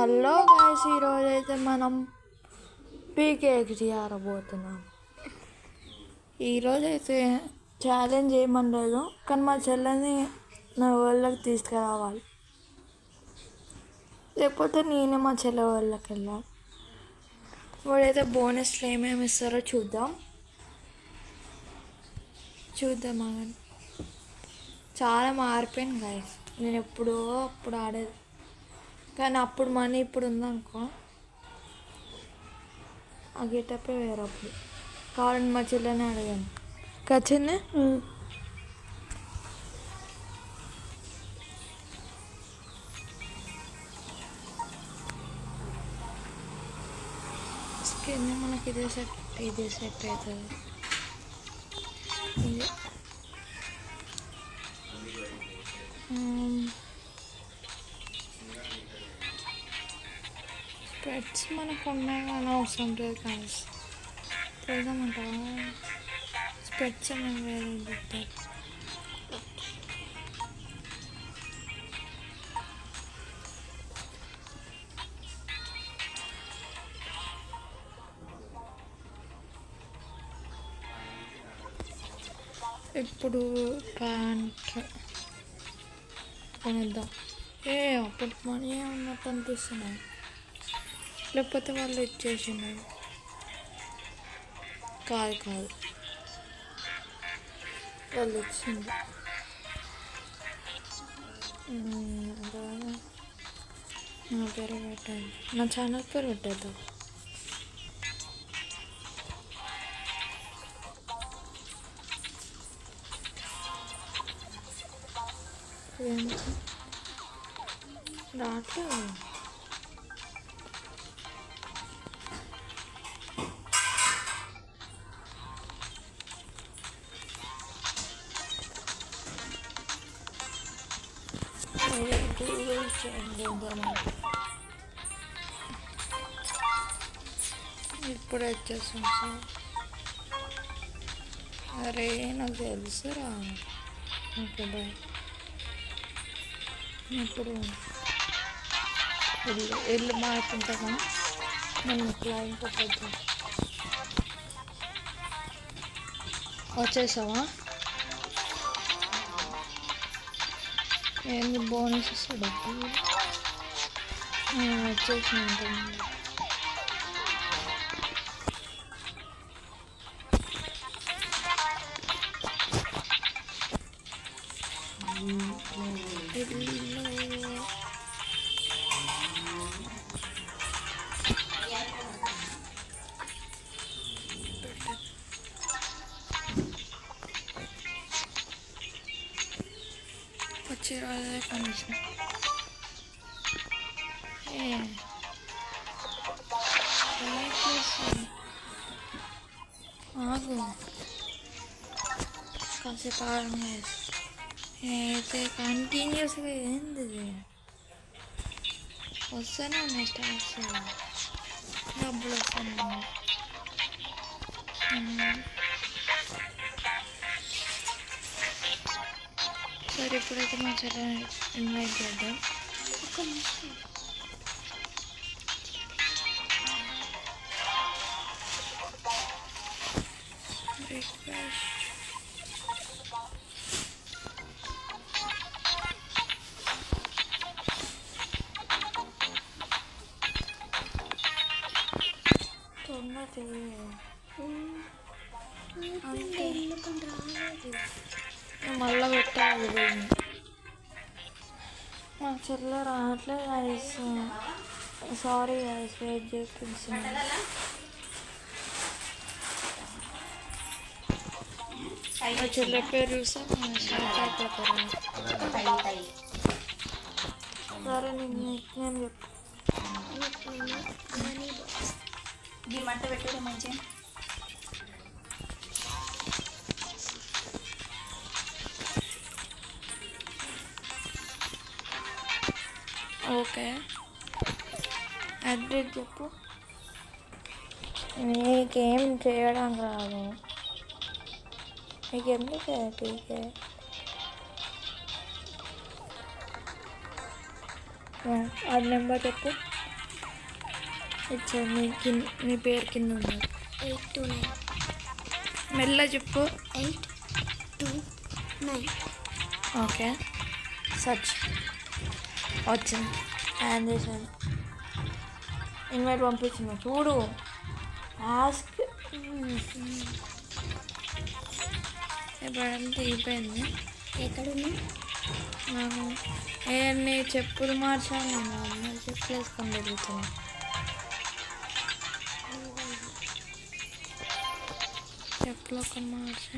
Hello guys, ఈరోజు అయితే మనం పీకేఎక్స్డి ఆడబోతున్నాం. ఈరోజు అయితే ఛాలెంజ్ ఏమనలేదు, కానీ మా చెల్లెని నా వాళ్ళకి తీసుకురావాలి, లేకపోతే నేనే మా చెల్లె వాళ్ళకి వెళ్ళాలి. వాడైతే బోనస్లో ఏమేమి ఇస్తారో చూద్దాం. అవి చాలా మారిపోయింది గైస్. నేను ఎప్పుడో అప్పుడు ఆడేది, కానీ అప్పుడు మనీ ఇప్పుడు ఉందనుకో, ఆ గెటప్పే వేరే. అప్పుడు కావాలని మా చెల్లెనే అడిగాను కచ్చింది. స్కిన్ మనకి ఇదే సెట్ అవుతుంది. ఇది స్పెట్స్ మనకు ఉన్నాయి కానీ అవసరం లేదు కానీ పోదామంటావా? స్పెట్స్ అనేవి వేరే పెట్టారు. ఇప్పుడు ప్యాంట్ కొనిద్దాం. అప్పుడు మనీ ఉన్నట్టు అనిపిస్తున్నాయి, లేకపోతే వాళ్ళు ఇచ్చేసినాయి. కాదు వాళ్ళు ఇచ్చింది. నా పేరు పెట్టాను, నా ఛానల్ పేరు పెట్టేద్దాం. రావట్లేదు. ఇప్పుడు వచ్చేస్తాం సార్. అరే నాకు తెలుసురా. Okay bye. ఇప్పుడు ఇల్లు మారుతుంటా నేను ఇట్లా ఇంకొక వచ్చేసావా? ఏంది బోనస్ ఇస్తాడు? వచ్చేసిన వచ్చే రోజే కనిపించిన. ఆగు కాసేపు ఆడంగా అయితే కంటిన్యూస్గా ఏంది వస్తూనే ఉన్నాయి స్టార్స్, డబ్బులు వస్తూనే ఉన్నాయి. సరే ఇప్పుడైతే మా చెల్లెని ఇన్వైట్ చేద్దాం. ఒక నిమిషం. రిక్వెస్ట్ మళ్ళా పెట్టాలి. మా చెల్లె రావట్లేదు గైస్, సారీ గైస్, వెయిట్ చేయించింది. మా చెల్లె పేరు చూస్తే షాక్ అయిపోతారు. సరే నేను చెప్పు. మంట పెట్టారు మంచిగా. ఓకే, అడ్రస్ చెప్పు. నీకేం చేయడం రాదు, నీకు ఎందుకు పీకే? ఆ నెంబర్ చెప్పు. ఇచ్చా నీ పేరు కింద ఉన్నారు. 829. మెల్ల చెప్పు. 829. ఓకే సర్చ్ వచ్చింది. యాడ్ చేశాను. ఇన్వైట్ పంపించింది చూడు. ఆస్క్ ఎప్పుడంతా అయిపోయింది. ఎక్కడున్నా నాకు నీ చెప్పులు మార్చాను. నేను అమ్మాయి చెప్పులు వేసుకొని తిరుగుతున్నా. చెప్పులు ఒక మార్చే.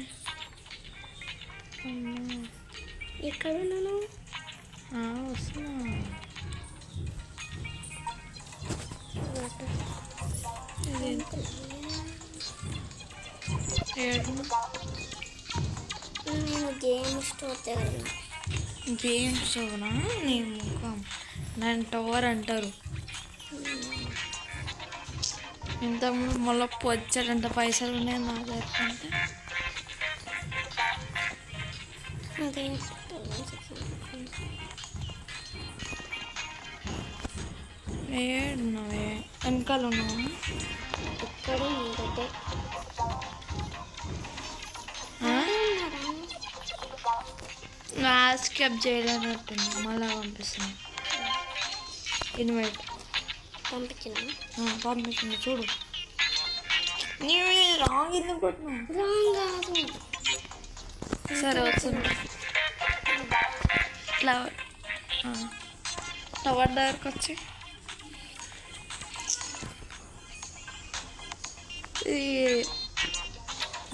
ఎక్కడున్నాను? వస్తున్నా. నేను గేమ్ స్టోర్ దగ్గర. గేమ్ స్టోరా? నీ ముఖం నన్ను టవర్ అంటారు. ఇంతకుముందు మళ్ళీ వచ్చాడంట పైసలు ఉన్నాయి నా దగ్గర. అదే ఏడున్నావే? వెనకాల ఉన్నావా? ఇక్కడ స్కెప్ చేయలేనట్టుంది. మళ్ళీ పంపిస్తాను. ఇన్వైట్ పంపించింది చూడు. నీవు రాంగ్ ఎందుకు కొట్టినావు? రాంగ్ కాదు. సరే వస్తుంది. టవర్ దగ్గరకు వచ్చి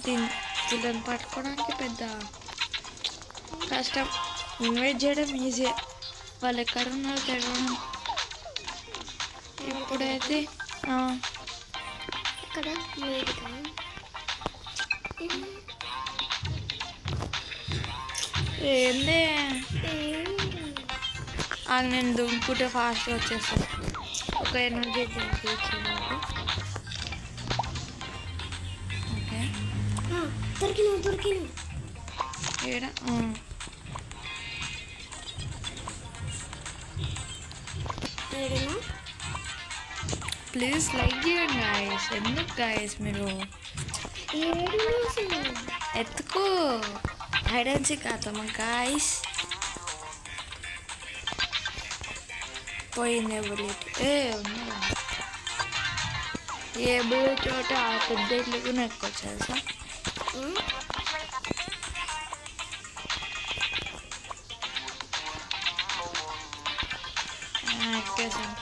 దీన్ని పట్టుకోవడానికి పెద్ద కష్టం. ఇన్వైట్ చేయడం ఈజీ. వాళ్ళు ఎక్కడ ఉన్నారో తెలియడం. ఇప్పుడైతే ఇక్కడ ఏంది అది నేను దుంపుకుంటే ఫాస్ట్గా వచ్చేస్తాను. ఒక ఎనర్జీ డ్రింక్ ఇచ్చేది. ఓకే దొరికిన ఏడా ప్లీజ్ లైక్ చేయండి గాయస్. ఎందుకు గాయస్ మీరు ఎత్తుకో హైడ్ అండ్ సీక్ ఆడతామా గాయస్? పోయింది బుల్లెట్. ఉన్నా ఏ బుల్లెట్ చోట ఆ పెద్ద ఇల్లు కూడా ఎక్కొచ్చారు సార్. ఎక్కేసాను.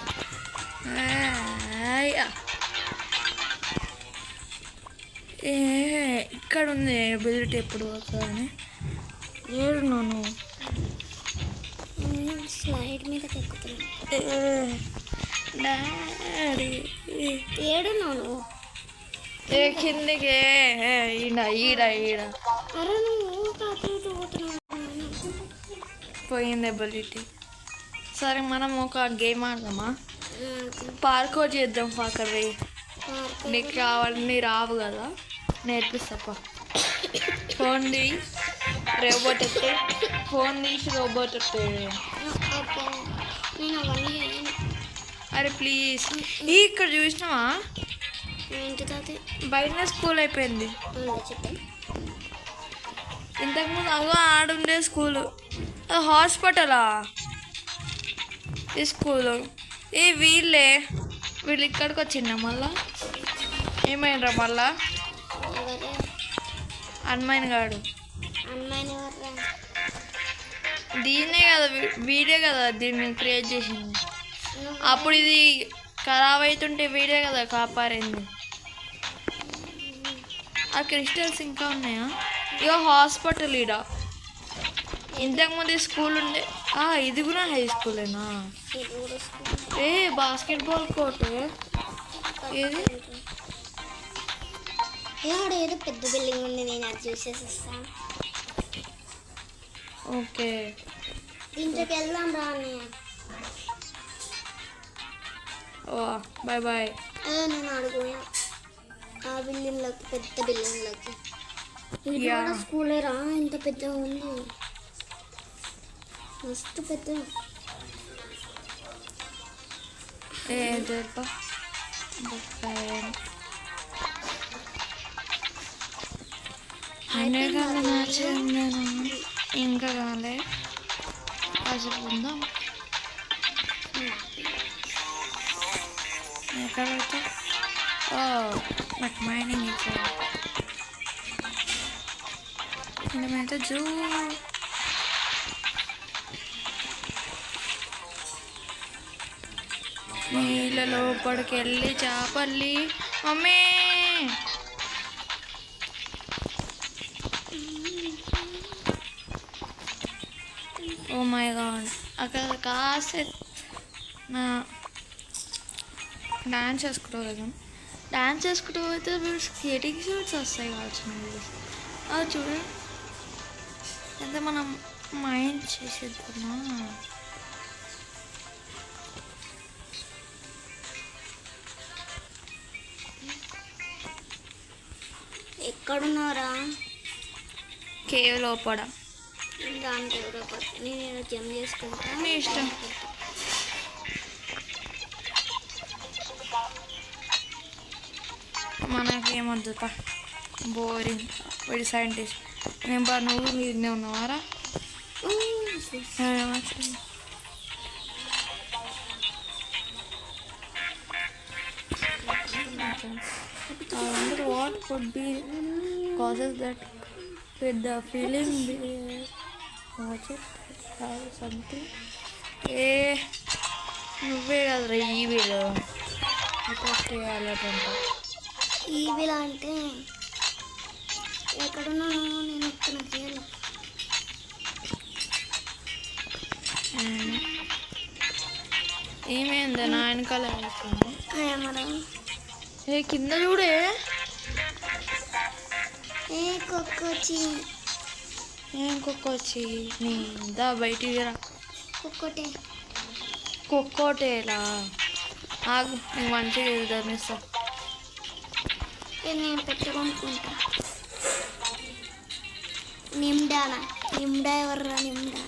ఇక్కడ ఉంది బుల్లెట్. ఎప్పుడు పోతుందని ఏడున్నాను. స్లైడ్ మీద ఎక్కుతున్నాను. డాడీ ఏడున్నాను. కిందికి ఈడ ఈడ ఈడ అరే నువ్వు పోయింది బుల్లెట్. సరే మనం ఒక గేమ్ ఆడదామా? పార్కోర్ చేద్దాం. పాకర్ పోయి నీకు కావాలని రావు కదా, నేర్పిస్తా. ఫోన్ తీసి రోబోట్ ఎత్తే. ఫోన్ తీసి రోబోట్ ఎత్తే. అరే ప్లీజ్. ఇక్కడ చూసినావా? బయట స్కూల్ అయిపోయింది. ఇంతకుముందు అగో ఆడుండే స్కూలు. హాస్పిటలా ఈ స్కూలు? వీళ్ళు ఇక్కడికి వచ్చిందా మళ్ళా? ఏమైండ్రా మళ్ళా? హనుమాన్ గాడు దీన్నే కదా వీడియో కదా దీన్ని క్రియేట్ చేసింది. అప్పుడు ఇది ఖరాబ్ అవుతుంటే వీడియో కదా కాపారింది. ఆ క్రిస్టల్స్ ఇంకా ఉన్నాయా? ఇక హాస్పిటల్ ఈడ. ఇంతకుముందు స్కూల్ ఉండే. ఇది కూడా హై స్కూలేనా? బాస్కెట్బాల్ కోర్ట్ ఏది? ఏదో పెద్ద బిల్డింగ్ ఉంది. నేను అది చూసేసి వస్తాను. ఓకే ఇంట్లోకి వెళ్దాం రా. Bye bye. నేను అడుగుయా ఆ బిల్డింగ్లోకి, పెద్ద బిల్డింగ్లోకి. ఇది కూడా స్కూలే రా. ఇంత పెద్దగా ఉంది. మస్తు పెద్ద. మ్యాచ్ ఇంకా కాలే కాసేపు ఉందాం. ఎక్కడైతే నాకు మైనింగ్ ఇచ్చారు. మేమైతే నీళ్ళ లోపలికి వెళ్ళి చేపల్లి మమ్మీ ఓ మై గాడ్ అక్కడ కాసేపు నా డాన్స్ చేసుకుంటూ కదా డాన్స్ చేసుకుంటూ పోతే స్కేటింగ్ షూట్స్ వస్తాయి కావచ్చు. అది చూడండి అయితే మనం మైండ్ చేసేద్దామా. ఎక్కడున్నారా? కేవ్ లోపల. దానికి ఎవరో నేను జమ్ చేసుకుంటా. మీ ఇష్టం. మనకేమొద్దు బోరింగ్. వీడి సైంటిస్ట్ నేను నువ్వు మీదనే ఉన్నావారా? I wonder what could be causes that with the feeling watch it have something. నువ్వే కదరా ఈవిల్ చేయాలట. ఈవిల్ అంటే ఎక్కడున్నాను నేను ఒక్క నాకేయాలి. ఏమైంది నా వెనకాల మనం కింద చూడే కుక్కొచ్చి ఏం కుక్కొచ్చి నీ దా బయటికి రా. కుక్కోటేలా ఆగు నీకు మంచిగా వెళ్తాను ఇస్తా. నేను పెట్టుకుంటా. నిమ్డా ఎవర్రా? నిమ్డా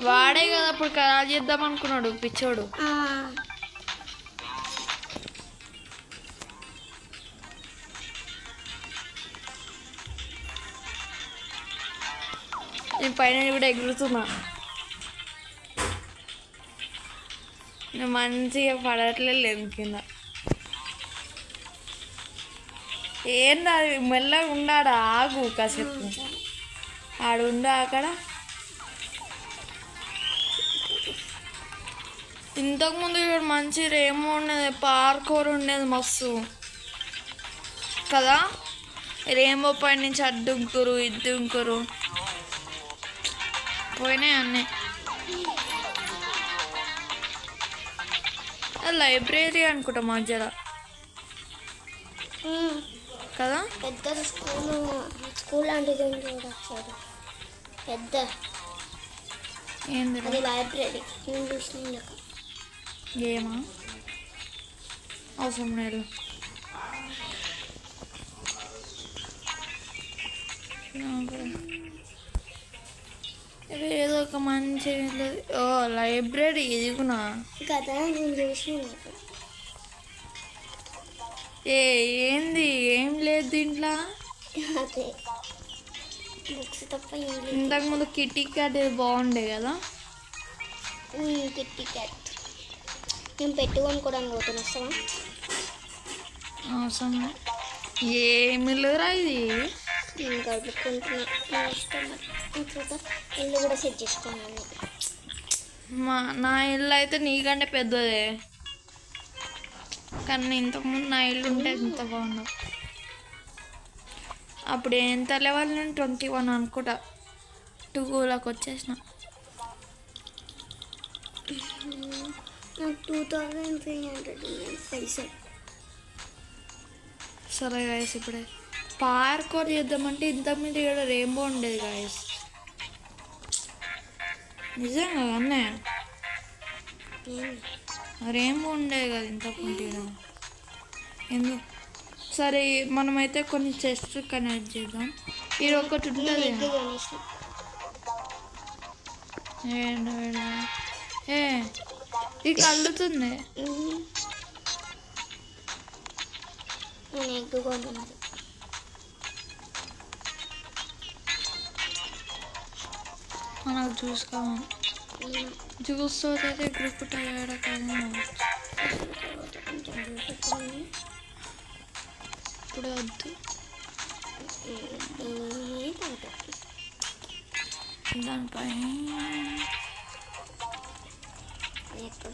వాడే కదా అప్పుడు ఖరాబ్ చేద్దాం అనుకున్నాడు పిచ్చోడు. నేను పైన కూడా ఎగురుతున్నా. నేను మంచిగా పడట్లేదు కింద. ఏందా మెల్లగా ఉండాడా? ఆగు కాసేపు ఆడుండా. అక్కడ ఇంతకుముందు ఇక్కడ మంచి రేమో ఉండేది, పార్కోర్ ఉండేది మస్తు కదా. రేమో పై నుంచి అడ్డుంకురు ఇద్దుంకురు పోయినాయి అన్నీ. లైబ్రరీ అనుకుంటా మధ్యలో కదా. పెద్ద స్కూల్ లాంటిది పెద్ద ఏంది అది లైబ్రరీ. ఇంగ్లీష్ గేమా అవసరం లేదు. ఏదో ఒక మంచి లైబ్రరీ ఎదుగునా కదా. నేను చూసిన ఏంది ఏం లేదు దీంట్లో. అదే బుక్స్ తప్ప ఇంతకుముందు కిటీ క్యాట్ బాగుండే కదా. కిటీ క్యాట్ నేను పెట్టుకొని కూడా పోతున్నా. వస్తావా? అవసరం ఏమి లేదురా ఇది. నేను గడుపుకుంటున్నా. ఇష్టం ఇల్లు కూడా సెట్ చేసుకున్నాను. నా ఇల్లు అయితే నీకంటే పెద్దదే, కానీ ఇంతకుముందు నా ఇల్లు ఉంటే ఎంత బాగుండవు. అప్పుడు ఎంత లెవెల్ నేను 21 అనుకుంటా. 2లకు వచ్చేసిన. నాకు 2300 పైసలు. సరే గాయస్ ఇప్పుడే పార్కోర్ చేద్దామంటే ఇంతకుముందు ఇక్కడ రెయిన్బో ఉండేది గాయస్. నిజంగా అన్నయ్య రెయిన్బో ఉండేది కదా ఇంతకుముందు ఇక్కడ. ఎందుకు సరే మనమైతే కొన్ని చెస్ట్ కనెక్ట్ చేద్దాం. ఇది ఒకటి ఉంటుంది. ఇది కలుగుతుంది. నేను ఎగ్ కొన్నాను. నాకు జ్యూస్ కావాలి. జ్యూస్ తో అయితే గ్రూప్ టైర్డ్ కానీ ఇప్పుడు వద్దు. దానిపై ఎక్కడ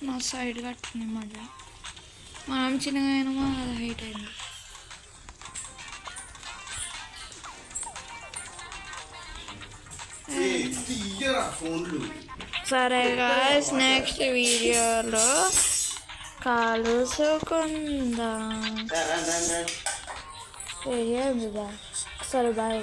నా సైడ్ కట్టింది మళ్ళీ. మనం చిన్నగా అయినా అది హైట్ అయింది. సరే గాయ్స్, నెక్స్ట్ వీడియోలో కలుసుకుందాం. సరే బాయ్.